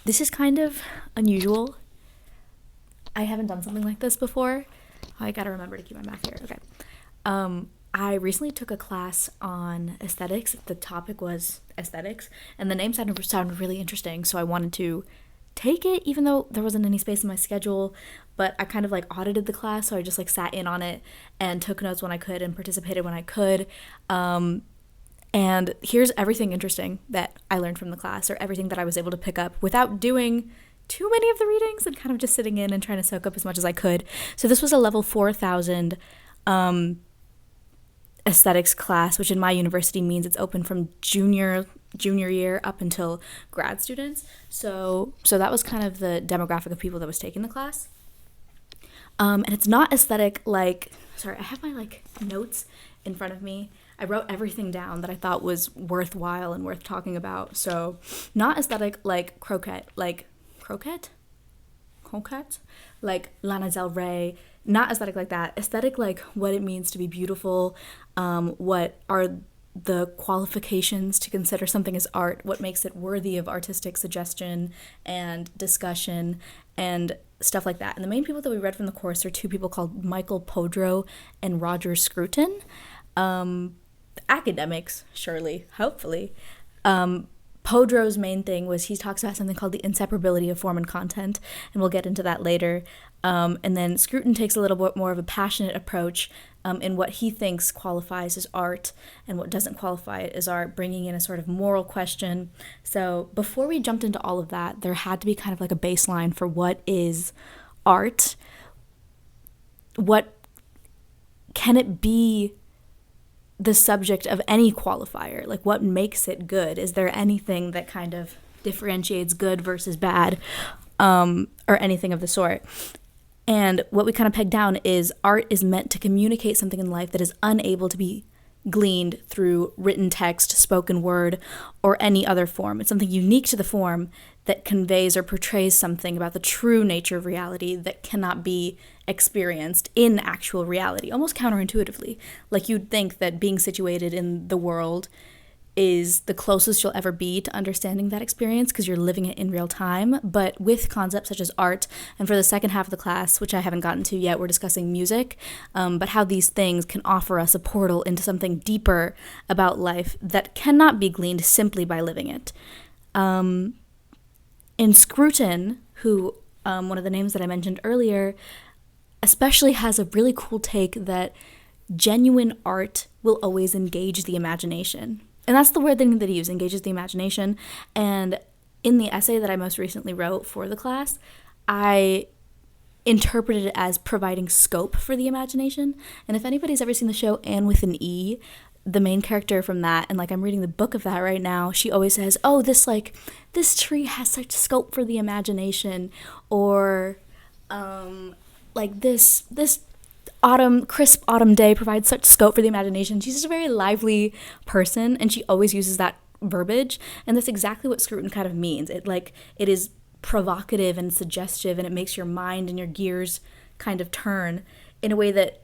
This is kind of unusual. I haven't done something like this before. I gotta remember to keep my math here. Okay. I recently took a class on aesthetics. The topic was aesthetics, and the name sounded really interesting, so I wanted to take it, even though there wasn't any space in my schedule. But I kind of like audited the class, so I just like sat in on it and took notes when I could and participated when I could. And here's everything interesting that I learned from the class, or everything that I was able to pick up without doing too many of the readings and kind of just sitting in and trying to soak up as much as I could. So this was a level 4000 aesthetics class, which in my university means it's open from junior year up until grad students. So that was kind of the demographic of people that was taking the class. And it's not aesthetic like, sorry, I have my like notes in front of me. I wrote everything down that I thought was worthwhile and worth talking about. So not aesthetic like croquette, like Lana Del Rey, not aesthetic like that. Aesthetic like what it means to be beautiful, what are the qualifications to consider something as art, what makes it worthy of artistic suggestion and discussion and stuff like that. And the main people that we read from the course are two people called Michael Podro and Roger Scruton. Academics, surely, hopefully. Podro's main thing was he talks about something called the inseparability of form and content, and we'll get into that later. And then Scruton takes a little bit more of a passionate approach in what he thinks qualifies as art and what doesn't qualify as art, bringing in a sort of moral question. So before we jumped into all of that, there had to be kind of like a baseline for what is art. What can it be the subject of any qualifier? Like, what makes it good? Is there anything that kind of differentiates good versus bad, or anything of the sort? And what we kind of pegged down is art is meant to communicate something in life that is unable to be gleaned through written text, spoken word, or any other form. It's something unique to the form that conveys or portrays something about the true nature of reality that cannot be experienced in actual reality, almost counterintuitively. Like you'd think that being situated in the world is the closest you'll ever be to understanding that experience because you're living it in real time. But with concepts such as art, and for the second half of the class, which I haven't gotten to yet, we're discussing music, but how these things can offer us a portal into something deeper about life that cannot be gleaned simply by living it. In Scruton, who, one of the names that I mentioned earlier, especially has a really cool take that genuine art will always engage the imagination. And that's the word thing that he used, engages the imagination. And in the essay that I most recently wrote for the class, I interpreted it as providing scope for the imagination. And if anybody's ever seen the show Anne with an E, the main character from that, and like I'm reading the book of that right now, she always says, oh, this tree has such scope for the imagination, or like this crisp autumn day provides such scope for the imagination. She's just a very lively person, and she always uses that verbiage, and that's exactly what Scruton kind of means. It is provocative and suggestive, and it makes your mind and your gears kind of turn in a way that,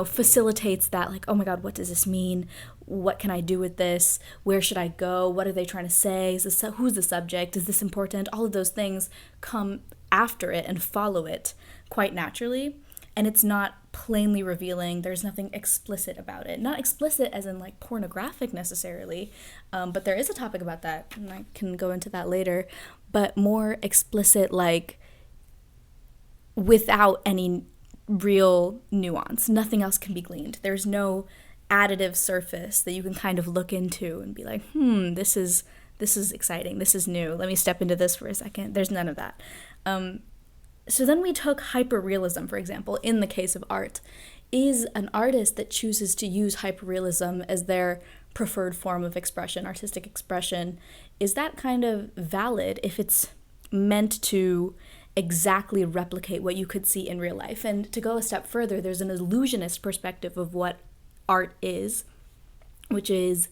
facilitates that, like, oh my god, what does this mean? What can I do with this? Where should I go? What are they trying to say? Who's the subject? Is this important? All of those things come after it and follow it quite naturally. And it's not plainly revealing. There's nothing explicit about it. Not explicit as in like pornographic necessarily, but there is a topic about that, and I can go into that later. But more explicit, like without any real nuance. Nothing else can be gleaned. There's no additive surface that you can kind of look into and be like, this is exciting. This is new. Let me step into this for a second. There's none of that. So then we took hyperrealism, for example, in the case of art. Is an artist that chooses to use hyperrealism as their preferred form of expression, artistic expression, is that kind of valid if it's meant to exactly replicate what you could see in real life? And to go a step further, there's an illusionist perspective of what art is, which is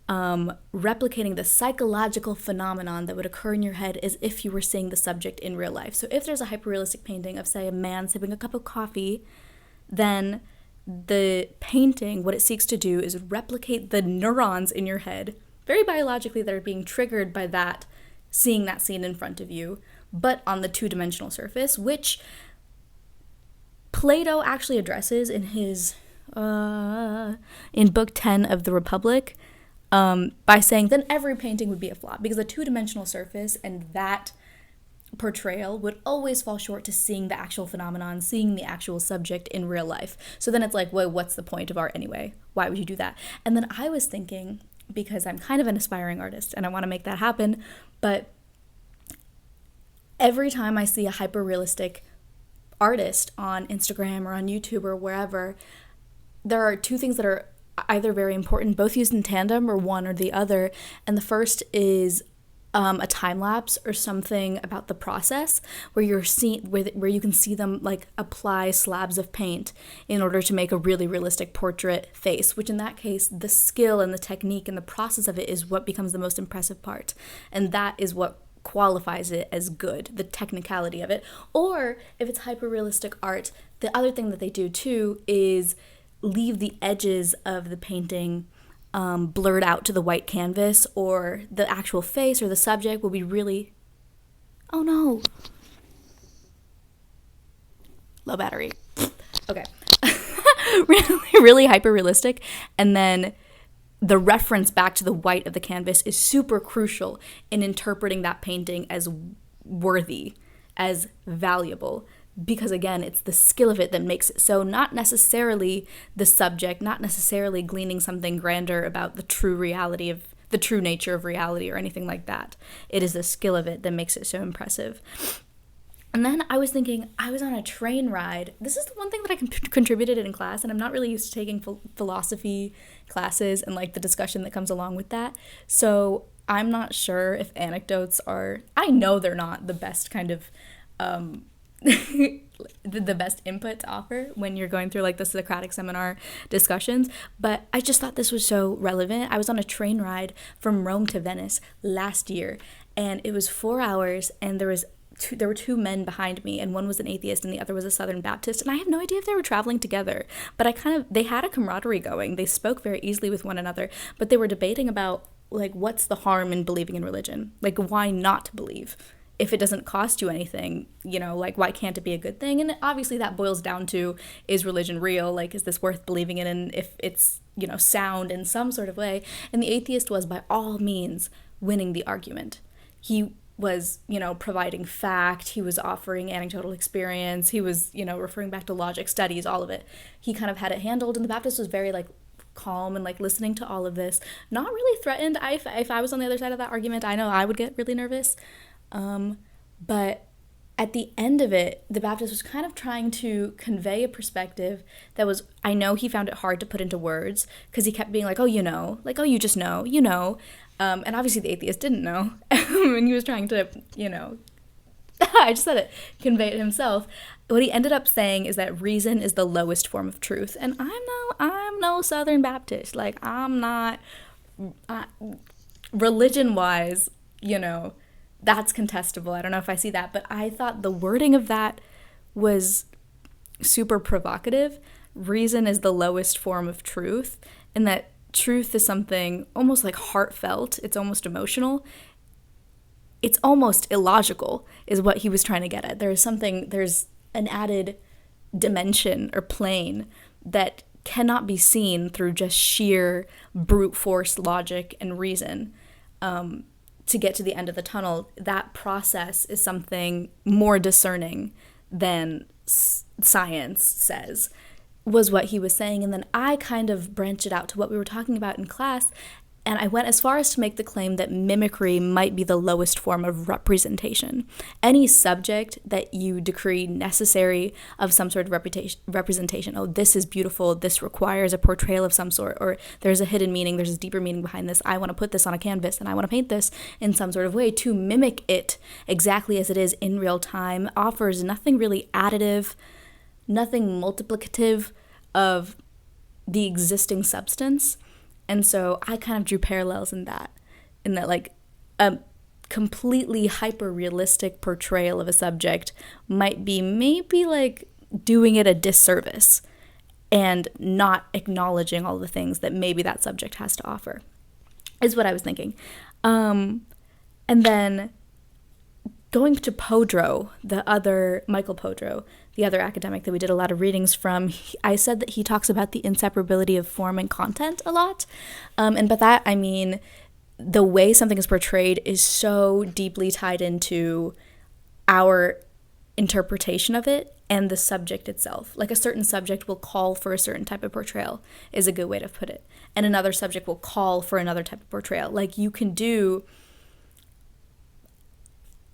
replicating the psychological phenomenon that would occur in your head as if you were seeing the subject in real life. So if there's a hyperrealistic painting of, say, a man sipping a cup of coffee, then the painting, what it seeks to do is replicate the neurons in your head, very biologically, that are being triggered by that seeing that scene in front of you, but on the two-dimensional surface, which Plato actually addresses in his in Book 10 of the Republic, by saying then every painting would be a flop, because the two-dimensional surface and that portrayal would always fall short to seeing the actual phenomenon, seeing the actual subject in real life. So then it's like, well, what's the point of art anyway? Why would you do that? And then I was thinking, because I'm kind of an aspiring artist and I want to make that happen, but every time I see a hyper-realistic artist on Instagram or on YouTube or wherever, there are two things that are either very important, both used in tandem or one or the other. And the first is a time lapse or something about the process where you're seeing where you can see them like apply slabs of paint in order to make a really realistic portrait face, which in that case the skill and the technique and the process of it is what becomes the most impressive part, and that is what qualifies it as good, the technicality of it. Or if it's hyper realistic art, the other thing that they do too is leave the edges of the painting blurred out to the white canvas, or the actual face or the subject will be really, oh no, low battery, okay, really hyper realistic, and then the reference back to the white of the canvas is super crucial in interpreting that painting as worthy, as valuable. Because again, it's the skill of it that makes it so, not necessarily the subject, not necessarily gleaning something grander about the true reality of the true nature of reality or anything like that. It is the skill of it that makes it so impressive. And then I was thinking, I was on a train ride. This is the one thing that I contributed in class, and I'm not really used to taking philosophy classes and like the discussion that comes along with that. So I'm not sure if anecdotes are, I know they're not the best kind of the best input to offer when you're going through like the Socratic seminar discussions, but I just thought this was so relevant. I was on a train ride from Rome to Venice last year, and it was 4 hours, and there were two men behind me, and one was an atheist and the other was a Southern Baptist, and I have no idea if they were traveling together, but they had a camaraderie going. They spoke very easily with one another, but they were debating about like, what's the harm in believing in religion? Like, why not believe? If it doesn't cost you anything, you know, like, why can't it be a good thing? And obviously that boils down to, is religion real? Like, is this worth believing in? And if it's, you know, sound in some sort of way. And the atheist was by all means winning the argument. He was, you know, providing fact, he was offering anecdotal experience, he was, you know, referring back to logic, studies, all of it. He kind of had it handled, and the Baptist was very, like, calm and, like, listening to all of this. Not really threatened. If I was on the other side of that argument, I know I would get really nervous. But at the end of it, the Baptist was kind of trying to convey a perspective that was, I know he found it hard to put into words, because he kept being like, oh, you know, like, oh, you just know, you know. And obviously the atheist didn't know, and he was trying to, you know, I just said it, convey it himself. What he ended up saying is that reason is the lowest form of truth. And I'm no Southern Baptist. Like, I'm not, religion-wise, you know, that's contestable. I don't know if I see that, but I thought the wording of that was super provocative. Reason is the lowest form of truth, and that truth is something almost like heartfelt. It's almost emotional. It's almost illogical is what he was trying to get at. There's an added dimension or plane that cannot be seen through just sheer brute force logic and reason. To get to the end of the tunnel, that process is something more discerning than science says, was what he was saying. And then I kind of branched it out to what we were talking about in class, and I went as far as to make the claim that mimicry might be the lowest form of representation. Any subject that you decree necessary of some sort of representation, oh, this is beautiful, this requires a portrayal of some sort, or there's a hidden meaning, there's a deeper meaning behind this, I want to put this on a canvas, and I want to paint this in some sort of way to mimic it exactly as it is in real time, offers nothing really additive, nothing multiplicative of the existing substance. And so I kind of drew parallels in that like a completely hyper-realistic portrayal of a subject might be maybe like doing it a disservice and not acknowledging all the things that maybe that subject has to offer, is what I was thinking. And then going to Podro, Michael Podro, the other academic that we did a lot of readings from, I said that he talks about the inseparability of form and content a lot. And by that, I mean the way something is portrayed is so deeply tied into our interpretation of it and the subject itself. Like a certain subject will call for a certain type of portrayal is a good way to put it. And another subject will call for another type of portrayal. Like you can do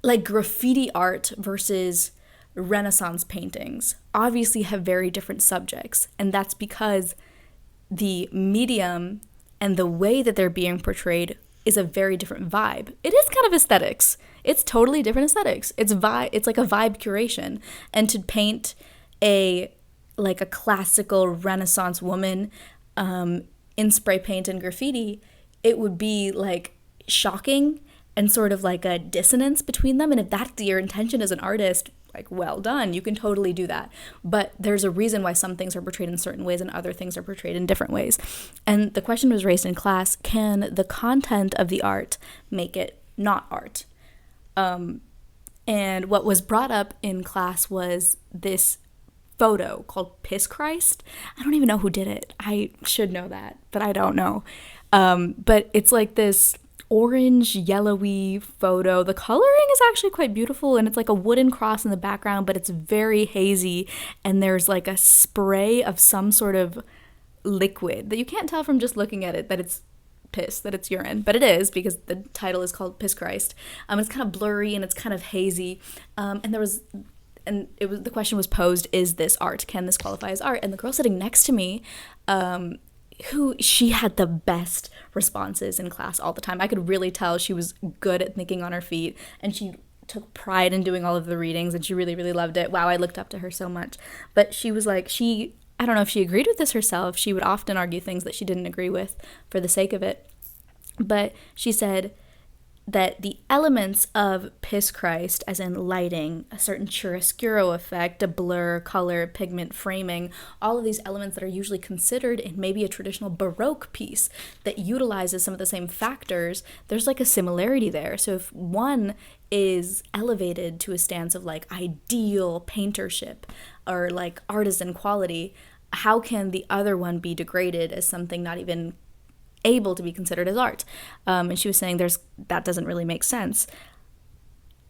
like graffiti art versus Renaissance paintings obviously have very different subjects. And that's because the medium and the way that they're being portrayed is a very different vibe. It is kind of aesthetics. It's totally different aesthetics. It's like a vibe curation. And to paint a classical Renaissance woman in spray paint and graffiti, it would be like shocking and sort of like a dissonance between them. And if that's your intention as an artist, like, well done, you can totally do that. But there's a reason why some things are portrayed in certain ways and other things are portrayed in different ways. And the question was raised in class, can the content of the art make it not art? And what was brought up in class was this photo called Piss Christ. I don't even know who did it. I should know that, but I don't know. But it's like this orange yellowy photo. The coloring is actually quite beautiful, and it's like a wooden cross in the background, but it's very hazy, and there's like a spray of some sort of liquid that you can't tell from just looking at it that it's piss, that it's urine, but it is because the title is called Piss Christ. It's kind of blurry and it's kind of hazy, the question was posed, is this art? Can this qualify as art? And the girl sitting next to me, she had the best responses in class all the time. I could really tell she was good at thinking on her feet, and she took pride in doing all of the readings, and she really, really loved it. Wow, I looked up to her so much. But she was like, I don't know if she agreed with this herself. She would often argue things that she didn't agree with for the sake of it. But she said that the elements of Piss Christ, as in lighting, a certain chiaroscuro effect, a blur, color, pigment, framing, all of these elements that are usually considered in maybe a traditional Baroque piece that utilizes some of the same factors, there's like a similarity there. So if one is elevated to a stance of like ideal paintership or like artisan quality, how can the other one be degraded as something not even able to be considered as art? And she was saying that doesn't really make sense.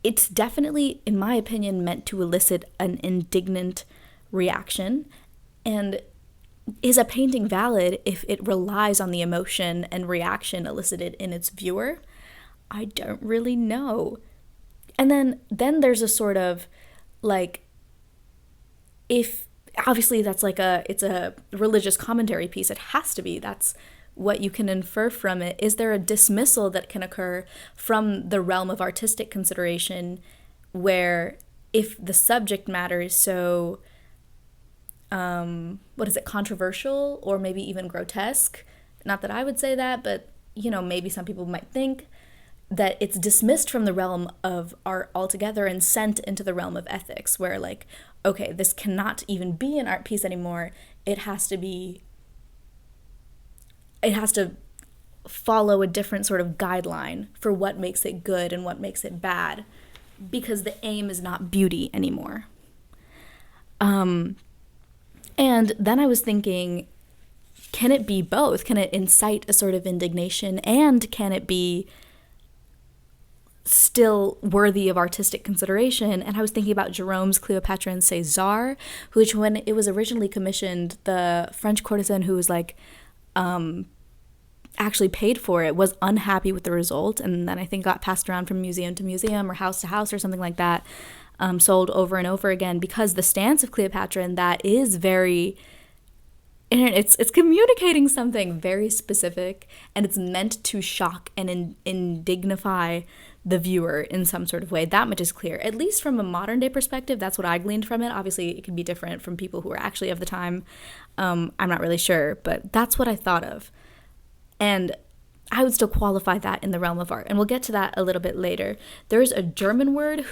It's definitely, in my opinion, meant to elicit an indignant reaction. And is a painting valid if it relies on the emotion and reaction elicited in its viewer? I don't really know. And then there's a sort of like, if obviously that's like it's a religious commentary piece, it has to be, that's what you can infer from it. Is there a dismissal that can occur from the realm of artistic consideration where if the subject matter is so, controversial or maybe even grotesque? Not that I would say that, but, maybe some people might think that it's dismissed from the realm of art altogether and sent into the realm of ethics where like, okay, this cannot even be an art piece anymore. It has to follow a different sort of guideline for what makes it good and what makes it bad, because the aim is not beauty anymore. And then I was thinking, can it be both? Can it incite a sort of indignation, and can it be still worthy of artistic consideration? And I was thinking about Gérôme's Cléopâtre and César, which when it was originally commissioned, the French courtesan who was like, actually paid for it was unhappy with the result, and then I think got passed around from museum to museum or house to house or something like that, sold over and over again, because the stance of Cleopatra in that is very, it's communicating something very specific, and it's meant to shock and indignify the viewer in some sort of way. That much is clear, at least from a modern day perspective. That's what I gleaned from it. Obviously it can be different from people who are actually of the time. I'm not really sure, but that's what I thought of. And I would still qualify that in the realm of art. And we'll get to that a little bit later. There's a German word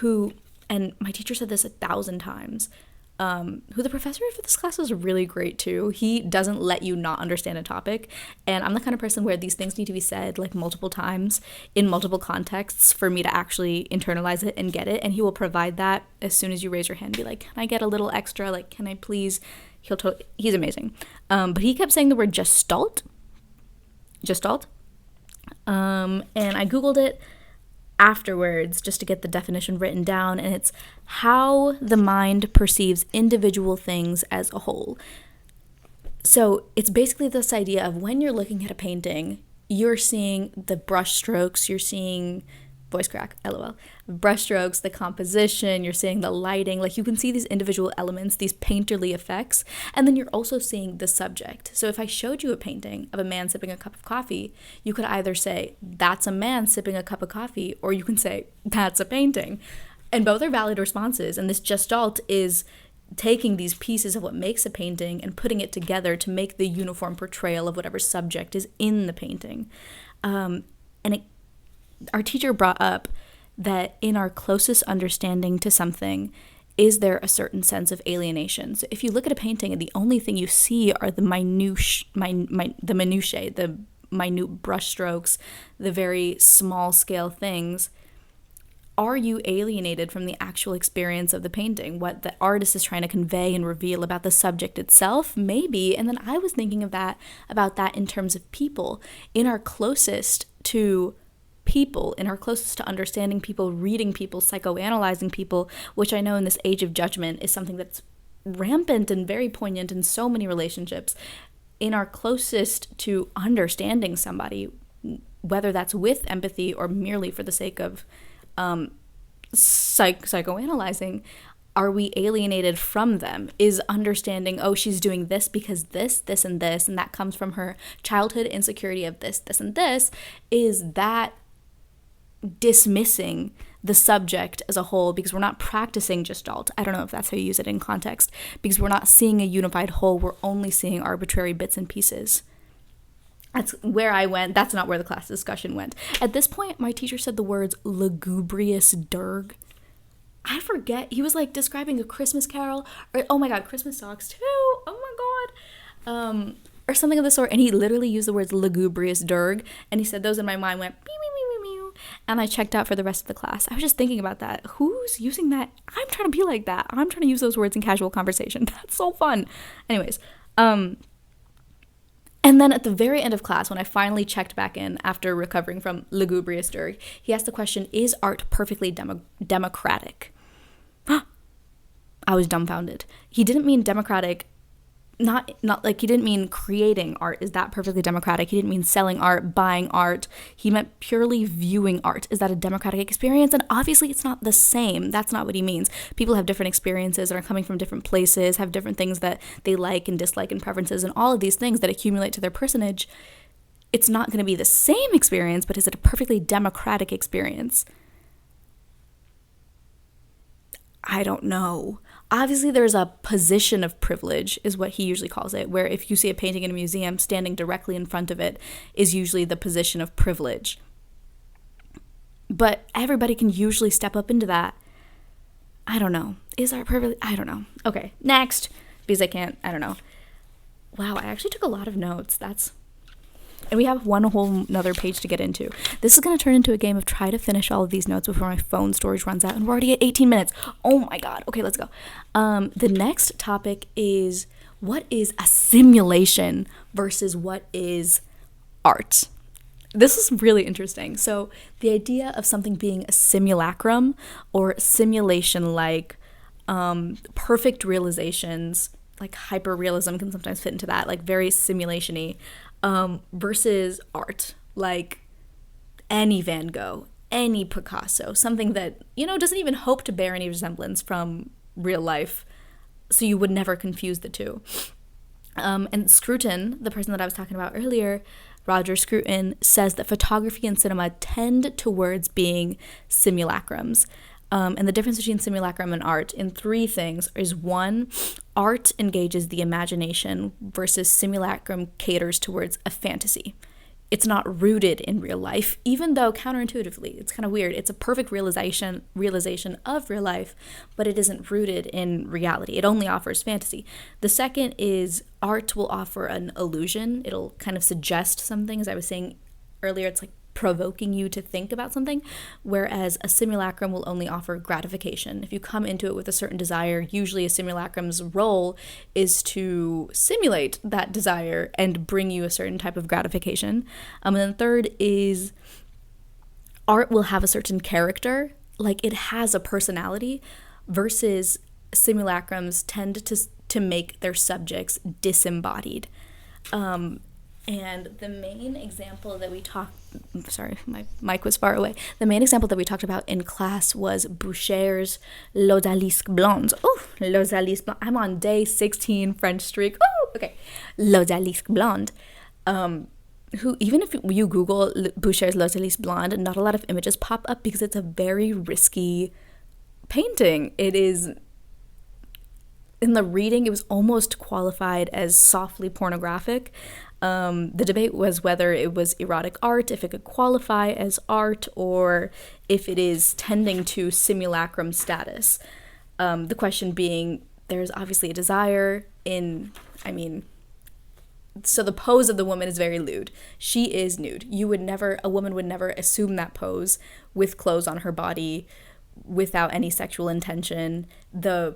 and my teacher said this 1,000 times, who the professor for this class was really great too. He doesn't let you not understand a topic. And I'm the kind of person where these things need to be said like multiple times in multiple contexts for me to actually internalize it and get it. And he will provide that as soon as you raise your hand. Be like, can I get a little extra? Like, can I please? He's amazing. But he kept saying the word gestalt. And I Googled it afterwards just to get the definition written down, and it's how the mind perceives individual things as a whole. So it's basically this idea of when you're looking at a painting, you're seeing the brush strokes, you're seeing voice crack, lol, brush strokes, the composition, you're seeing the lighting, like you can see these individual elements, these painterly effects, and then you're also seeing the subject. So if I showed you a painting of a man sipping a cup of coffee, you could either say, that's a man sipping a cup of coffee, or you can say, that's a painting. And both are valid responses, and this gestalt is taking these pieces of what makes a painting and putting it together to make the uniform portrayal of whatever subject is in the painting. Our teacher brought up that in our closest understanding to something, is there a certain sense of alienation? So if you look at a painting and the only thing you see are the minutiae, the minute brush strokes, the very small scale things, are you alienated from the actual experience of the painting? What the artist is trying to convey and reveal about the subject itself? Maybe. And then I was thinking about that in terms of people. In our closest to people, in our closest to understanding people, reading people, psychoanalyzing people, which I know in this age of judgment is something that's rampant and very poignant in so many relationships. In our closest to understanding somebody, whether that's with empathy or merely for the sake of psychoanalyzing, are we alienated from them? Is understanding, oh, she's doing this because this, and this, and that comes from her childhood insecurity of this, and this, is that dismissing the subject as a whole because we're not practicing gestalt? I don't know if that's how you use it in context, because we're not seeing a unified whole, we're only seeing arbitrary bits and pieces. That's where I went. That's not where the class discussion went. At this point, my teacher said the words lugubrious dirge. I forget. He was like describing a Christmas carol, or oh my god, Christmas songs too. Oh my god. Or something of the sort. And he literally used the words lugubrious dirge, and he said those in my mind went meow, meow, meow, meow, meow. And I checked out for the rest of the class. I was just thinking about that. Who's using that? I'm trying to be like that. I'm trying to use those words in casual conversation. That's so fun. Anyways, and then at the very end of class, when I finally checked back in after recovering from lugubrious dirge, he asked the question, is art perfectly democratic? I was dumbfounded. He didn't mean democratic, not like he didn't mean creating art. Is that perfectly democratic? He didn't mean selling art, buying art. He meant purely viewing art. Is that a democratic experience? And obviously it's not the same. That's not what he means. People have different experiences and are coming from different places, have different things that they like and dislike and preferences, and all of these things that accumulate to their personage. It's not going to be the same experience, but is it a perfectly democratic experience? I don't know. Obviously, there's a position of privilege, is what he usually calls it, where if you see a painting in a museum, standing directly in front of it is usually the position of privilege. But everybody can usually step up into that. I don't know. Is art privilege? I don't know. Okay, next, because I don't know. Wow, I actually took a lot of notes. And we have one whole another page to get into. This is going to turn into a game of try to finish all of these notes before my phone storage runs out, and we're already at 18 minutes. Oh my god. Okay, let's go. The next topic is, what is a simulation versus what is art? This is really interesting. So the idea of something being a simulacrum or simulation, like perfect realizations, like hyperrealism can sometimes fit into that, like very simulation-y. Versus art, like any Van Gogh, any Picasso, something that, doesn't even hope to bear any resemblance from real life, so you would never confuse the two. And Scruton, the person that I was talking about earlier, Roger Scruton, says that photography and cinema tend towards being simulacrums. And the difference between simulacrum and art in three things is: one, art engages the imagination versus simulacrum caters towards a fantasy. it's not rooted in real life, even though counterintuitively, it's kind of weird. It's a perfect realization of real life, but it isn't rooted in reality. It only offers fantasy. The second is art will offer an illusion. It'll kind of suggest something. As I was saying earlier, it's like provoking you to think about something, whereas a simulacrum will only offer gratification. If you come into it with a certain desire, usually a simulacrum's role is to simulate that desire and bring you a certain type of gratification. And then third is art will have a certain character, like it has a personality, versus simulacrums tend to make their subjects disembodied. And the main example that we talked, sorry, my mic was far away. The main example that we talked about in class was Boucher's L'Odalisque Blonde. Oh, L'Odalisque Blonde. I'm on day 16 French streak. Oh, okay. L'Odalisque Blonde. Who, even if you Google Boucher's L'Odalisque Blonde, not a lot of images pop up because it's a very risky painting. It is, in the reading, it was almost qualified as softly pornographic. The debate was whether it was erotic art, if it could qualify as art, or if it is tending to simulacrum status. The question being, there's obviously a desire so the pose of the woman is very lewd. She is nude. A woman would never assume that pose with clothes on her body without any sexual intention. The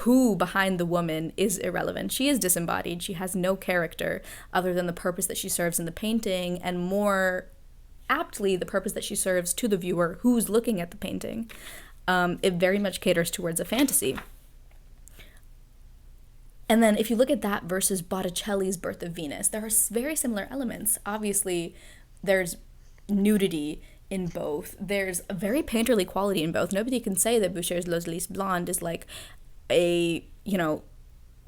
who behind the woman is irrelevant. She is disembodied. She has no character other than the purpose that she serves in the painting, and more aptly the purpose that she serves to the viewer who's looking at the painting. It very much caters towards a fantasy. And then if you look at that versus Botticelli's Birth of Venus, there are very similar elements. Obviously, there's nudity in both. There's a very painterly quality in both. Nobody can say that Boucher's L'Odalisque Blonde is like a,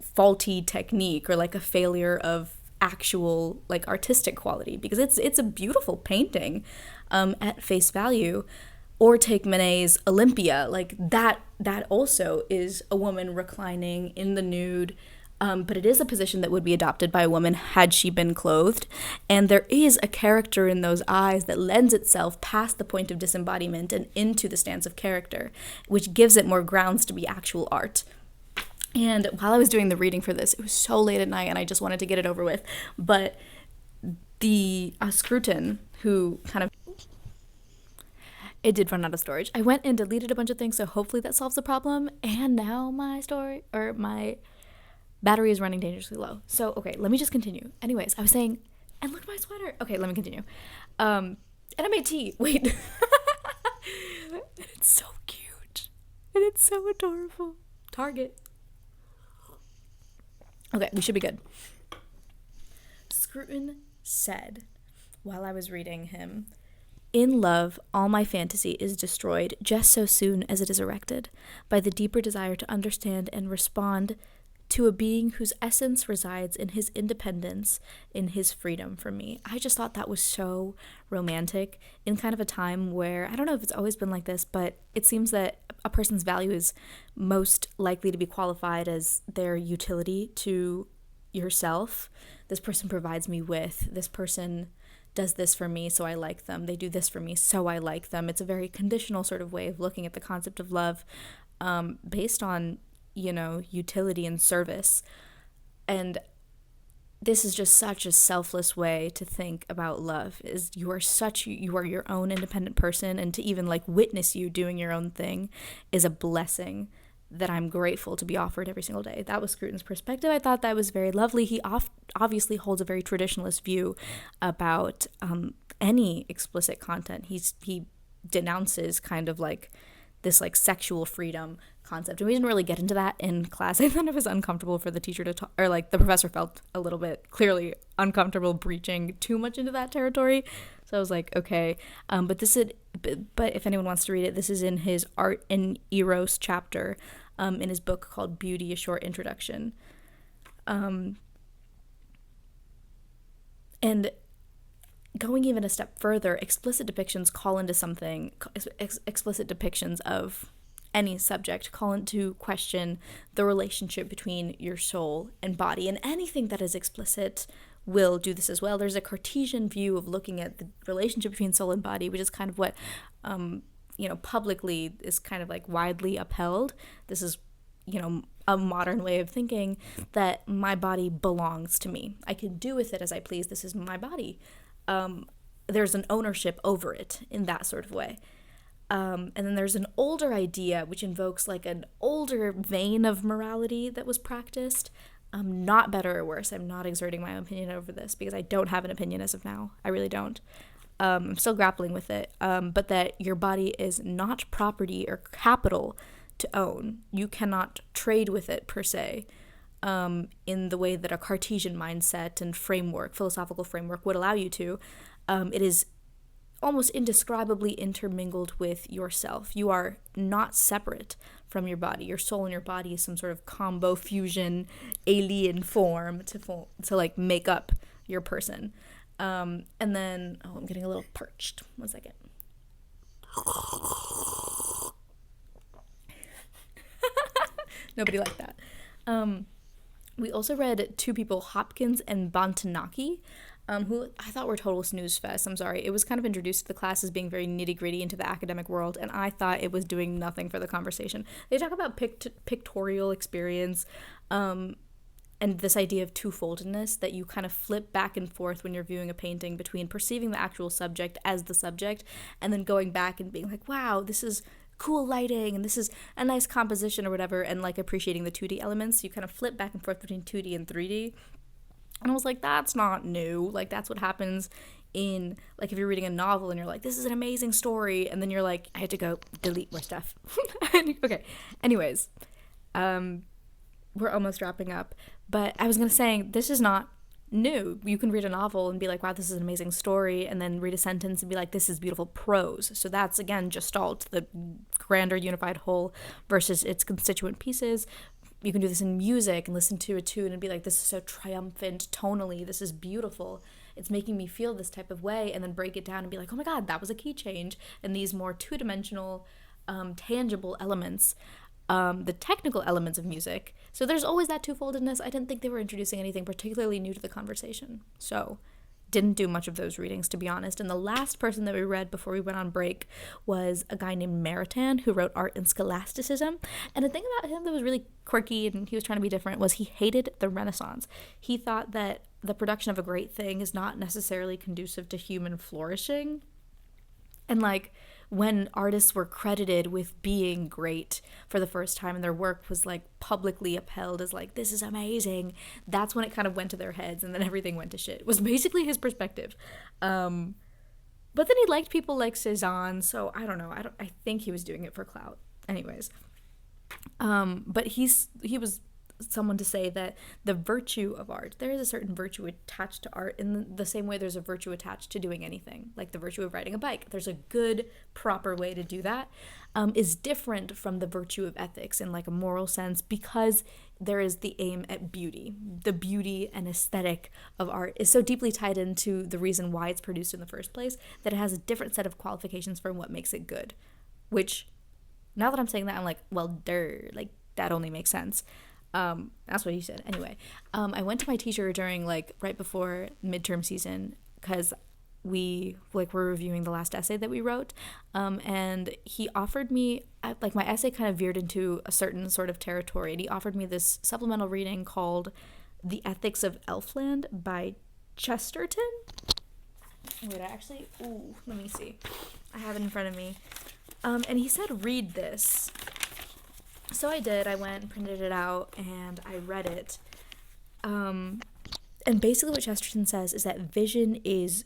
faulty technique or like a failure of actual like artistic quality, because it's a beautiful painting at face value. Or take Manet's Olympia, like that also is a woman reclining in the nude, but it is a position that would be adopted by a woman had she been clothed, and there is a character in those eyes that lends itself past the point of disembodiment and into the stance of character, which gives it more grounds to be actual art. And while I was doing the reading for this, it was so late at night and I just wanted to get it over with, but the Scruton, who kind of, it did run out of storage. I went and deleted a bunch of things, so hopefully that solves the problem. And now my battery is running dangerously low. So, okay, let me just continue. Anyways, I was saying, and look at my sweater. Okay, let me continue. And I made tea. Wait. It's so cute. And it's so adorable. Target. Okay, we should be good. Scruton said, while I was reading him, "In love, all my fantasy is destroyed just so soon as it is erected, by the deeper desire to understand and respond to a being whose essence resides in his independence, in his freedom from me." I just thought that was so romantic in kind of a time where, I don't know if it's always been like this, but it seems that a person's value is most likely to be qualified as their utility to yourself. This person provides me with, this person does this for me, so I like them. They do this for me, so I like them. It's a very conditional sort of way of looking at the concept of love, based on, utility and service. And this is just such a selfless way to think about love, is you are your own independent person, and to even like witness you doing your own thing is a blessing that I'm grateful to be offered every single day. That was Scruton's perspective. I thought that was very lovely. He obviously holds a very traditionalist view about any explicit content. He denounces kind of like this like sexual freedom concept, and we didn't really get into that in class. I thought it was uncomfortable for the teacher to talk, or like the professor felt a little bit clearly uncomfortable breaching too much into that territory. So I was like, okay, but if anyone wants to read it, this is in his Art and Eros chapter, in his book called Beauty: A Short Introduction. And going even a step further, explicit depictions call into something, explicit depictions of any subject call into question the relationship between your soul and body, and anything that is explicit will do this as well. There's a Cartesian view of looking at the relationship between soul and body, which is kind of what, publicly is kind of like widely upheld. This is, a modern way of thinking that my body belongs to me. I can do with it as I please. This is my body. There's an ownership over it in that sort of way. And then there's an older idea which invokes like an older vein of morality that was practiced. Not better or worse. I'm not exerting my own opinion over this because I don't have an opinion as of now. I really don't. I'm still grappling with it. But that your body is not property or capital to own. You cannot trade with it per se, in the way that a Cartesian mindset and framework, philosophical framework, would allow you to. It is almost indescribably intermingled with yourself. You are not separate from your body. Your soul and your body is some sort of combo fusion alien form to like make up your person. And then, I'm getting a little parched. 1 second. Nobody liked that. We also read two people, Hopkins and Bantanaki, who I thought were total snooze fest. I'm sorry. It was kind of introduced to the class as being very nitty gritty into the academic world, and I thought it was doing nothing for the conversation. They talk about pictorial experience, and this idea of twofoldedness, that you kind of flip back and forth when you're viewing a painting between perceiving the actual subject as the subject and then going back and being like, wow, this is cool lighting and this is a nice composition or whatever, and like appreciating the 2D elements. You kind of flip back and forth between 2D and 3D. And I was like, that's not new. Like, that's what happens in, like, if you're reading a novel and you're like, this is an amazing story, and then you're like, I had to go delete more stuff. Okay. Anyways, we're almost wrapping up. But I was going to say, this is not new. You can read a novel and be like, wow, this is an amazing story, and then read a sentence and be like, this is beautiful prose. So that's, again, Gestalt, the grander unified whole versus its constituent pieces. You can do this in music and listen to a tune and be like, this is so triumphant tonally, this is beautiful, it's making me feel this type of way, and then break it down and be like, oh my god, that was a key change, and these more two-dimensional, tangible elements, the technical elements of music. So there's always that twofoldedness. I didn't think they were introducing anything particularly new to the conversation, so didn't do much of those readings, to be honest. And the last person that we read before we went on break was a guy named Maritain, who wrote Art and Scholasticism. And the thing about him that was really quirky and he was trying to be different was he hated the Renaissance. He thought that the production of a great thing is not necessarily conducive to human flourishing. And like, when artists were credited with being great for the first time and their work was like publicly upheld as like, this is amazing, that's when it kind of went to their heads, and then everything went to shit. It was basically his perspective. But then he liked people like Cezanne, so I don't know. I think he was doing it for clout. Anyways. But he was someone to say that the virtue of art, there is a certain virtue attached to art in the same way there's a virtue attached to doing anything, like the virtue of riding a bike. There's a good, proper way to do that, is different from the virtue of ethics in like a moral sense, because there is the aim at beauty. The beauty and aesthetic of art is so deeply tied into the reason why it's produced in the first place that it has a different set of qualifications for what makes it good, which, now that I'm saying that, I'm like, well, like, that only makes sense. That's what he said. Anyway, I went to my teacher during like right before midterm season because we like were reviewing the last essay that we wrote, and he offered me, like, my essay kind of veered into a certain sort of territory, and he offered me this supplemental reading called The Ethics of Elfland by Chesterton. Wait, let me see. I have it in front of me. And he said, read this. So I did. I went and printed it out and I read it. And basically what Chesterton says is that vision is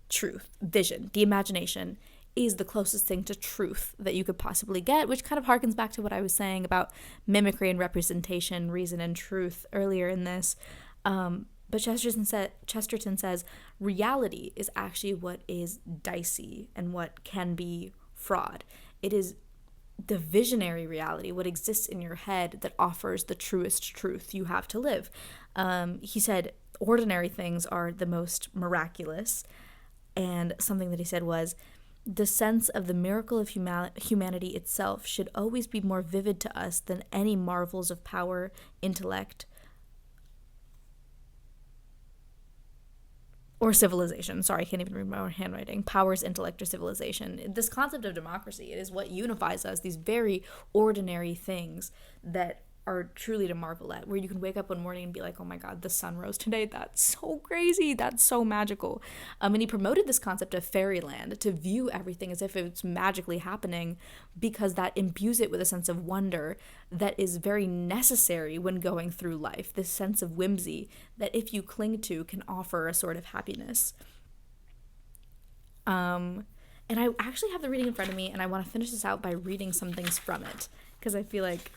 truth. Vision, the imagination, is the closest thing to truth that you could possibly get, which kind of harkens back to what I was saying about mimicry and representation, reason and truth earlier in this. But Chesterton says reality is actually what is dicey and what can be fraud. It is the visionary reality, what exists in your head, that offers the truest truth you have to live. He said ordinary things are the most miraculous, and something that he said was, the sense of the miracle of humanity itself should always be more vivid to us than any marvels of power, intellect, or civilization. Sorry, I can't even read my own handwriting. Powers, intellect, or civilization. This concept of democracy, it is what unifies us, these very ordinary things that are truly to marvel at, where you can wake up one morning and be like, oh my god, the sun rose today. That's so crazy. That's so magical. And he promoted this concept of fairyland, to view everything as if it's magically happening, because that imbues it with a sense of wonder that is very necessary when going through life. This sense of whimsy that, if you cling to, can offer a sort of happiness. And I actually have the reading in front of me, and I want to finish this out by reading some things from it, because I feel like,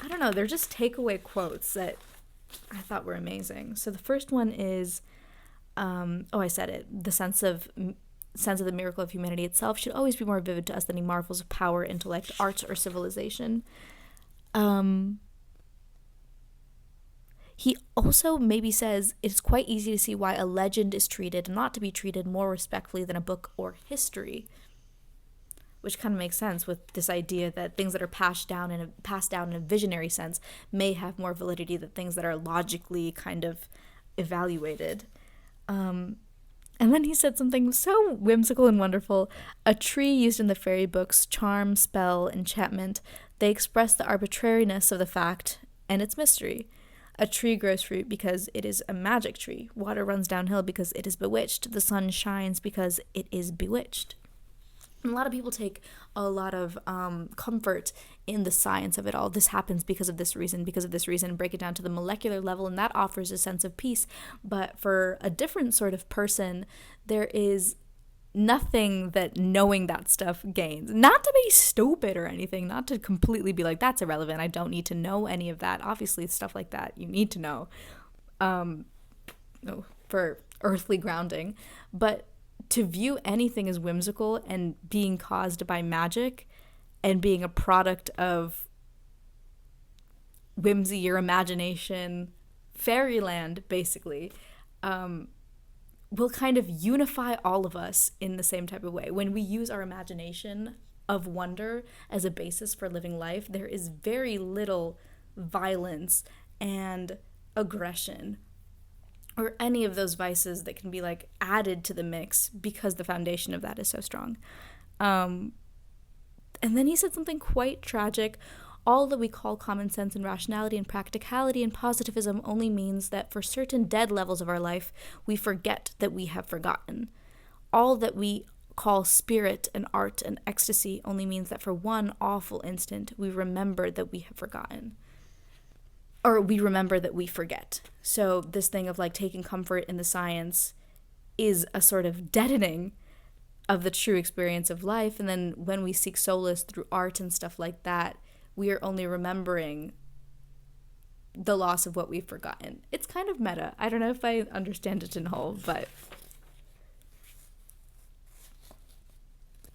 I don't know, they're just takeaway quotes that I thought were amazing. So the first one is, I said it, the sense of the miracle of humanity itself should always be more vivid to us than any marvels of power, intellect, arts, or civilization. He also maybe says it's quite easy to see why a legend is treated and not to be treated more respectfully than a book or history, which kind of makes sense with this idea that things that are passed down in a visionary sense may have more validity than things that are logically kind of evaluated. And then he said something so whimsical and wonderful. A tree used in the fairy books, charm, spell, enchantment, they express the arbitrariness of the fact and its mystery. A tree grows fruit because it is a magic tree. Water runs downhill because it is bewitched. The sun shines because it is bewitched. And a lot of people take a lot of comfort in the science of it all. This happens because of this reason, break it down to the molecular level, and that offers a sense of peace. But for a different sort of person, there is nothing that knowing that stuff gains. Not to be stupid or anything, not to completely be like, that's irrelevant, I don't need to know any of that. Obviously, stuff like that you need to know for earthly grounding. But to view anything as whimsical and being caused by magic and being a product of whimsy or imagination, fairyland, basically, will kind of unify all of us in the same type of way. When we use our imagination of wonder as a basis for living life, there is very little violence and aggression or any of those vices that can be like added to the mix, because the foundation of that is so strong. And then he said something quite tragic. All that we call common sense and rationality and practicality and positivism only means that for certain dead levels of our life, we forget that we have forgotten. All that we call spirit and art and ecstasy only means that for one awful instant, we remember that we have forgotten. Or we remember that we forget. So this thing of like taking comfort in the science is a sort of deadening of the true experience of life. And then when we seek solace through art and stuff like that, we are only remembering the loss of what we've forgotten. It's kind of meta. I don't know if I understand it in whole, but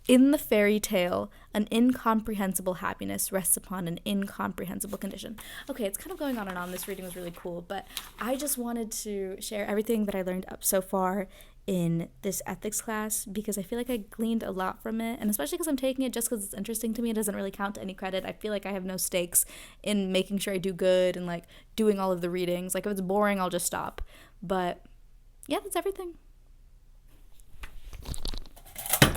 in the fairy tale, an incomprehensible happiness rests upon an incomprehensible condition. Okay, it's kind of going on and on. This reading was really cool, but I just wanted to share everything that I learned up so far in this ethics class, because I feel like I gleaned a lot from it, and especially because I'm taking it just because it's interesting to me. It doesn't really count to any credit. I feel like I have no stakes in making sure I do good and like doing all of the readings. Like if it's boring, I'll just stop. But yeah, that's everything.